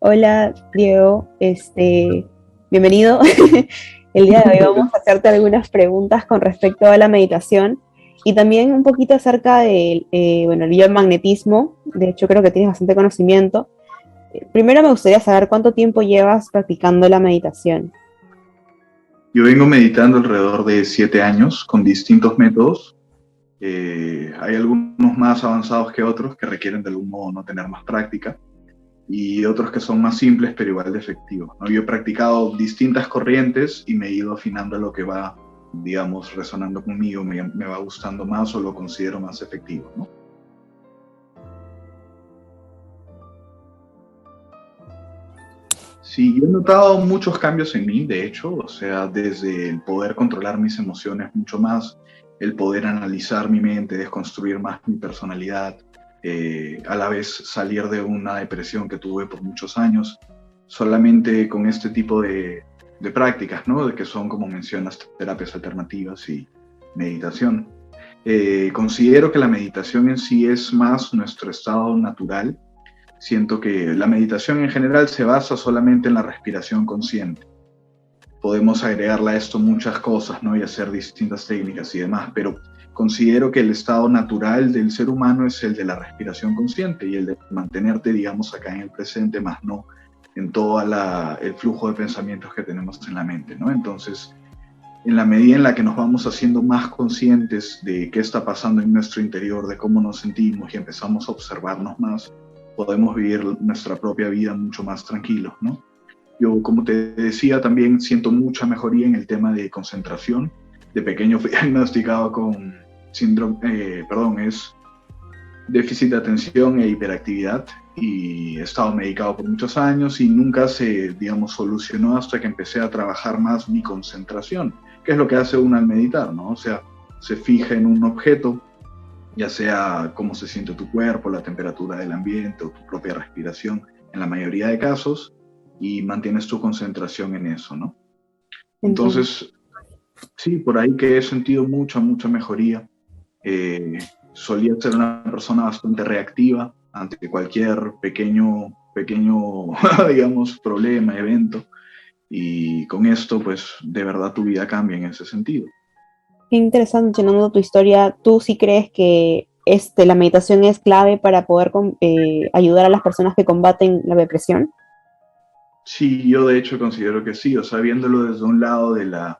Hola, Diego, bienvenido. El día de hoy vamos a hacerte algunas preguntas con respecto a la meditación y también un poquito acerca del, bueno, el biomagnetismo. De hecho, creo que tienes bastante conocimiento. Primero me gustaría saber cuánto tiempo llevas practicando la meditación. Yo vengo meditando alrededor de 7 años con distintos métodos. Hay algunos más avanzados que otros que requieren de algún modo no tener más práctica y otros que son más simples pero igual de efectivos, ¿no? Yo he practicado distintas corrientes y me he ido afinando a lo que va, digamos, resonando conmigo, me va gustando más o lo considero más efectivo, ¿no? Sí, yo he notado muchos cambios en mí, de hecho, o sea, desde el poder controlar mis emociones mucho más, el poder analizar mi mente, desconstruir más mi personalidad, a la vez salir de una depresión que tuve por muchos años, solamente con este tipo de prácticas, ¿no? De que son, como mencionas, terapias alternativas y meditación. Considero que la meditación en sí es más nuestro estado natural. Siento que la meditación en general se basa solamente en la respiración consciente. Podemos agregarle a esto muchas cosas, ¿no? Y hacer distintas técnicas y demás, pero considero que el estado natural del ser humano es el de la respiración consciente y el de mantenerte, digamos, acá en el presente, más no en todo el flujo de pensamientos que tenemos en la mente, ¿no? Entonces, en la medida en la que nos vamos haciendo más conscientes de qué está pasando en nuestro interior, de cómo nos sentimos y empezamos a observarnos más, podemos vivir nuestra propia vida mucho más tranquilos, ¿no? Yo, como te decía, también siento mucha mejoría en el tema de concentración. De pequeño fui diagnosticado con es déficit de atención e hiperactividad y he estado medicado por muchos años y nunca se, digamos, solucionó hasta que empecé a trabajar más mi concentración, que es lo que hace uno al meditar, ¿no? O sea, se fija en un objeto, ya sea cómo se siente tu cuerpo, la temperatura del ambiente o tu propia respiración, en la mayoría de casos, y mantienes tu concentración en eso, ¿no? Entiendo. Entonces, sí, por ahí que he sentido mucha mejoría. Solía ser una persona bastante reactiva ante cualquier pequeño, digamos, problema, evento, y con esto, pues, de verdad tu vida cambia en ese sentido. Qué interesante, llenando tu historia. ¿Tú sí crees que la meditación es clave para poder ayudar a las personas que combaten la depresión? Sí, yo de hecho considero que sí, o sea, viéndolo desde un lado de la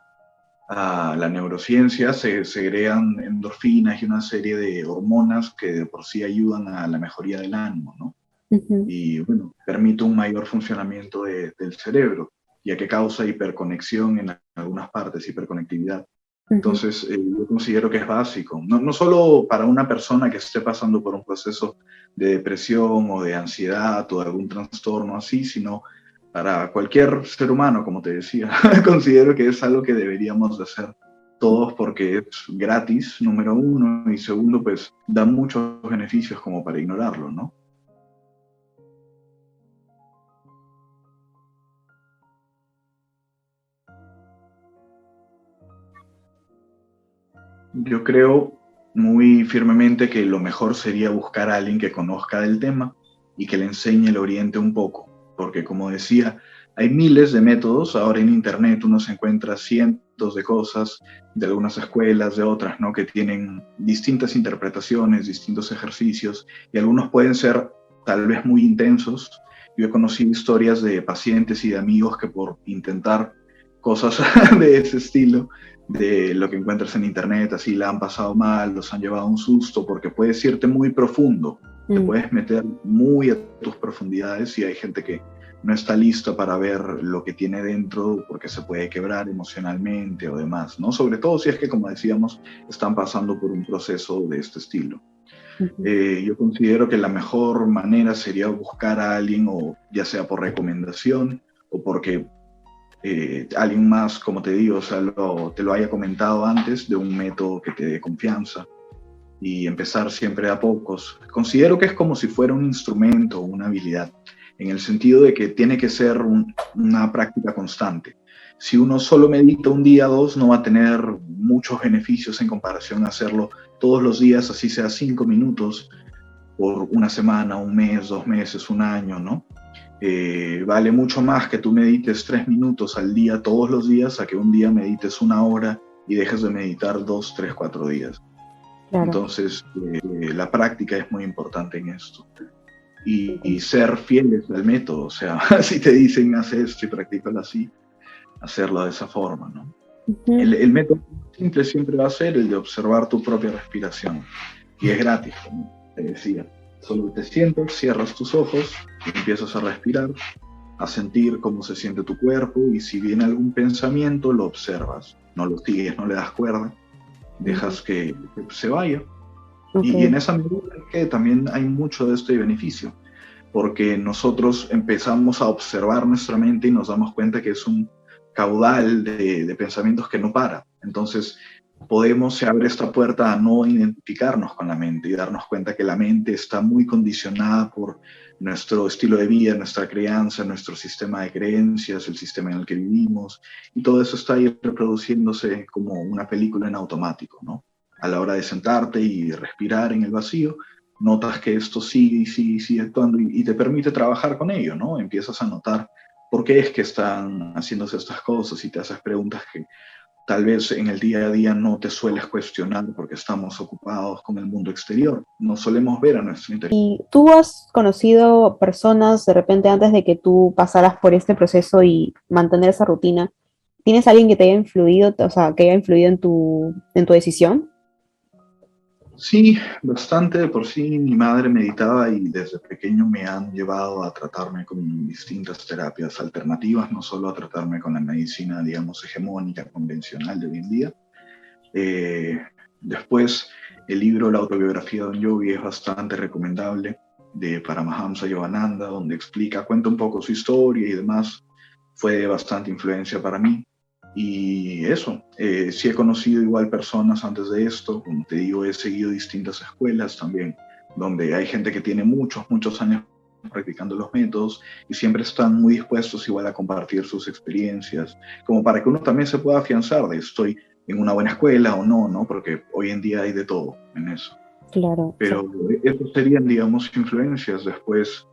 neurociencia, se segregan endorfinas y una serie de hormonas que de por sí ayudan a la mejoría del ánimo, ¿no? Ujú. Y bueno, permite un mayor funcionamiento del cerebro, ya que causa hiperconexión en algunas partes, hiperconectividad. Ujú. Entonces, yo considero que es básico, no solo para una persona que esté pasando por un proceso de depresión o de ansiedad o de algún trastorno así, sino para cualquier ser humano, como te decía. Considero que es algo que deberíamos de hacer todos porque es gratis, número uno, y segundo, pues da muchos beneficios como para ignorarlo, ¿no? Yo creo muy firmemente que lo mejor sería buscar a alguien que conozca del tema y que le enseñe, le oriente un poco, porque como decía, hay miles de métodos, ahora en internet uno se encuentra cientos de cosas, de algunas escuelas, de otras, ¿no? Que tienen distintas interpretaciones, distintos ejercicios, y algunos pueden ser tal vez muy intensos. Yo he conocido historias de pacientes y de amigos que por intentar cosas de ese estilo, de lo que encuentras en internet, así la han pasado mal, los han llevado a un susto, porque puedes irte muy profundo, te Mm. puedes meter muy a tus profundidades y hay gente que no está lista para ver lo que tiene dentro porque se puede quebrar emocionalmente o demás, ¿no? Sobre todo si es que, como decíamos, están pasando por un proceso de este estilo. Ujú. Yo considero que la mejor manera sería buscar a alguien, o ya sea por recomendación o porque alguien más, como te digo, o sea, te lo haya comentado antes, de un método que te dé confianza y empezar siempre a pocos. Considero que es como si fuera un instrumento o una habilidad, en el sentido de que tiene que ser una práctica constante. Si uno solo medita un día o dos, no va a tener muchos beneficios en comparación a hacerlo todos los días, así sea 5 minutos, por una semana, un mes, 2 meses, un año, ¿no? Vale mucho más que tú medites 3 minutos al día todos los días a que un día medites 1 hora y dejes de meditar 2, 3, 4 días. Claro. Entonces, la práctica es muy importante en esto. Y ser fieles al método, o sea, si te dicen haz esto y practícalo así, hacerlo de esa forma, ¿no? Ujú. El método simple siempre va a ser el de observar tu propia respiración. Y es gratis, como te decía. Solo te sientas, cierras tus ojos y empiezas a respirar, a sentir cómo se siente tu cuerpo, y si viene algún pensamiento, lo observas. No lo sigues, no le das cuerda, dejas que se vaya. Ok. Y en esa medida es que también hay mucho de este beneficio, porque nosotros empezamos a observar nuestra mente y nos damos cuenta que es un caudal de pensamientos que no para. Entonces, se abre esta puerta a no identificarnos con la mente y darnos cuenta que la mente está muy condicionada por nuestro estilo de vida, nuestra crianza, nuestro sistema de creencias, el sistema en el que vivimos, y todo eso está ahí reproduciéndose como una película en automático, ¿no? A la hora de sentarte y respirar en el vacío, notas que esto sigue y sigue y sigue actuando, y te permite trabajar con ello, ¿no? Empiezas a notar por qué es que están haciéndose estas cosas y te haces preguntas que tal vez en el día a día no te sueles cuestionar porque estamos ocupados con el mundo exterior. No solemos ver a nuestro interior. ¿Y tú has conocido personas de repente antes de que tú pasaras por este proceso y mantener esa rutina? ¿Tienes alguien que te haya influido, o sea, que haya influido en tu decisión? Sí, bastante de por sí. Mi madre meditaba y desde pequeño me han llevado a tratarme con distintas terapias alternativas, no solo a tratarme con la medicina, digamos, hegemónica, convencional de hoy en día. Eh, Después, el libro La autobiografía de Don Yogi es bastante recomendable, de Paramahamsa Yogananda, donde cuenta un poco su historia y demás. Fue de bastante influencia para mí. Y eso, sí he conocido igual personas antes de esto, como te digo, he seguido distintas escuelas también, donde hay gente que tiene muchos, muchos años practicando los métodos y siempre están muy dispuestos igual a compartir sus experiencias, como para que uno también se pueda afianzar de estoy en una buena escuela o no, ¿no? Porque hoy en día hay de todo en eso. Claro, Pero claro. eso serían, digamos, influencias. Después,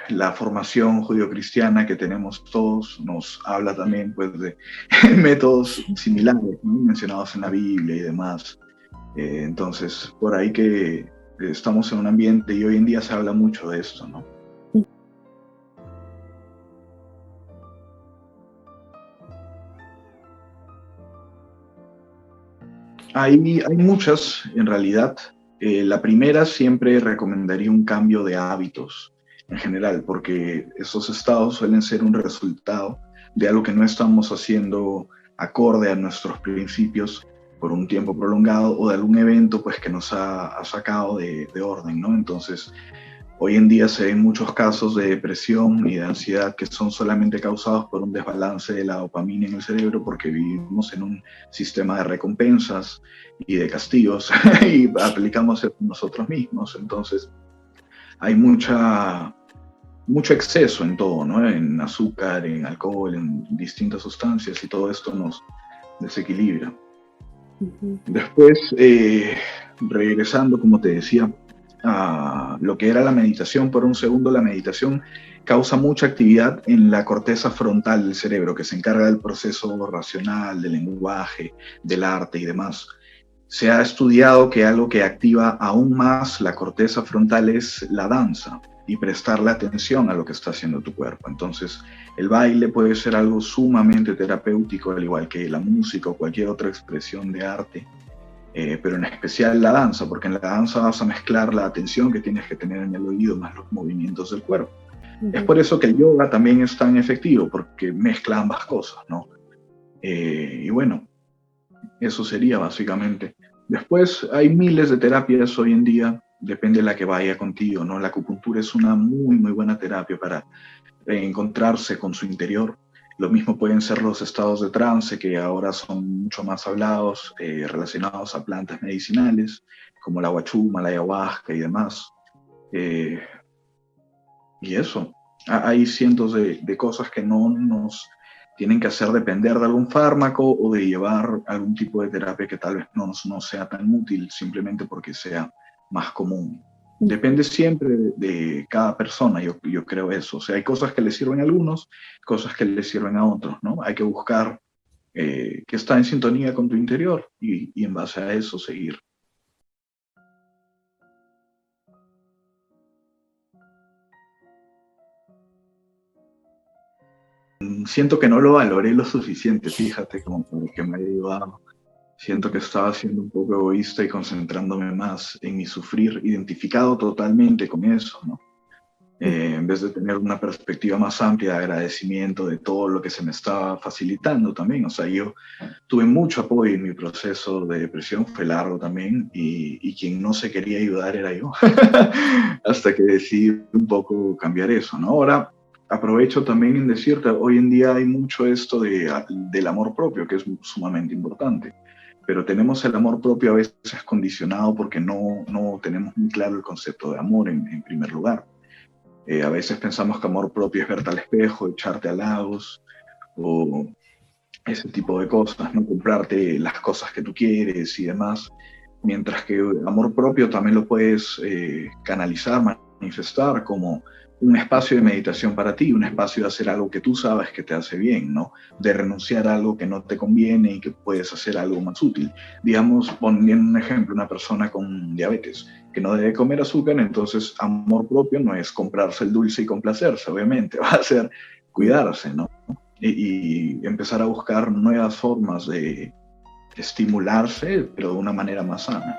la formación judio-cristiana que tenemos todos nos habla también, pues, de métodos similares, ¿no? Mencionados en la Biblia y demás. Entonces, por ahí que estamos en un ambiente y hoy en día se habla mucho de esto, ¿no? Hay muchas, en realidad. La primera, siempre recomendaría un cambio de hábitos en general, porque esos estados suelen ser un resultado de algo que no estamos haciendo acorde a nuestros principios por un tiempo prolongado, o de algún evento pues que nos ha sacado de orden, ¿no? Entonces, hoy en día se ven muchos casos de depresión y de ansiedad que son solamente causados por un desbalance de la dopamina en el cerebro, porque vivimos en un sistema de recompensas y de castigos y aplicamos nosotros mismos. Entonces hay mucho exceso en todo, ¿no? En azúcar, en alcohol, en distintas sustancias, y todo esto nos desequilibra. Ujú. Después, regresando, como te decía, a lo que era la meditación, por un segundo, la meditación causa mucha actividad en la corteza frontal del cerebro, que se encarga del proceso racional, del lenguaje, del arte y demás. Se ha estudiado que algo que activa aún más la corteza frontal es la danza y prestarle atención a lo que está haciendo tu cuerpo. Entonces, el baile puede ser algo sumamente terapéutico, al igual que la música o cualquier otra expresión de arte, pero en especial la danza, porque en la danza vas a mezclar la atención que tienes que tener en el oído más los movimientos del cuerpo. Es Ujú. por eso que el yoga también es tan efectivo, porque mezcla ambas cosas, ¿no? Y bueno, eso sería básicamente. Después hay miles de terapias hoy en día, depende de la que vaya contigo, ¿no? La acupuntura es una muy, muy buena terapia para encontrarse con su interior. Lo mismo pueden ser los estados de trance, que ahora son mucho más hablados, relacionados a plantas medicinales, como la guachuma, la ayahuasca y demás. Eh, y eso, hay cientos de cosas que no nos tienen que hacer depender de algún fármaco o de llevar algún tipo de terapia que tal vez no sea tan útil simplemente porque sea más común. Depende siempre de cada persona, yo creo eso. O sea, hay cosas que le sirven a algunos, cosas que le sirven a otros, ¿no? Hay que buscar que está en sintonía con tu interior y en base a eso seguir. Siento que no lo valoré lo suficiente, fíjate, como por que me haya ayudado. Siento que estaba siendo un poco egoísta y concentrándome más en mi sufrir, identificado totalmente con eso, ¿no? En vez de tener una perspectiva más amplia de agradecimiento de todo lo que se me estaba facilitando también. O sea, yo tuve mucho apoyo en mi proceso de depresión, fue largo también, y quien no se quería ayudar era yo, hasta que decidí un poco cambiar eso, ¿no? Ahora aprovecho también en decirte, hoy en día hay mucho esto del amor propio, que es sumamente importante, pero tenemos el amor propio a veces condicionado porque no tenemos muy claro el concepto de amor en primer lugar. A veces pensamos que amor propio es verte al espejo, echarte halagos o ese tipo de cosas, ¿no? Comprarte las cosas que tú quieres y demás, mientras que amor propio también lo puedes canalizar, manifestar como un espacio de meditación para ti, un espacio de hacer algo que tú sabes que te hace bien, ¿no? De renunciar a algo que no te conviene y que puedes hacer algo más útil. Digamos, poniendo un ejemplo, una persona con diabetes que no debe comer azúcar, entonces amor propio no es comprarse el dulce y complacerse, obviamente, va a ser cuidarse, ¿no? Y empezar a buscar nuevas formas de estimularse, pero de una manera más sana.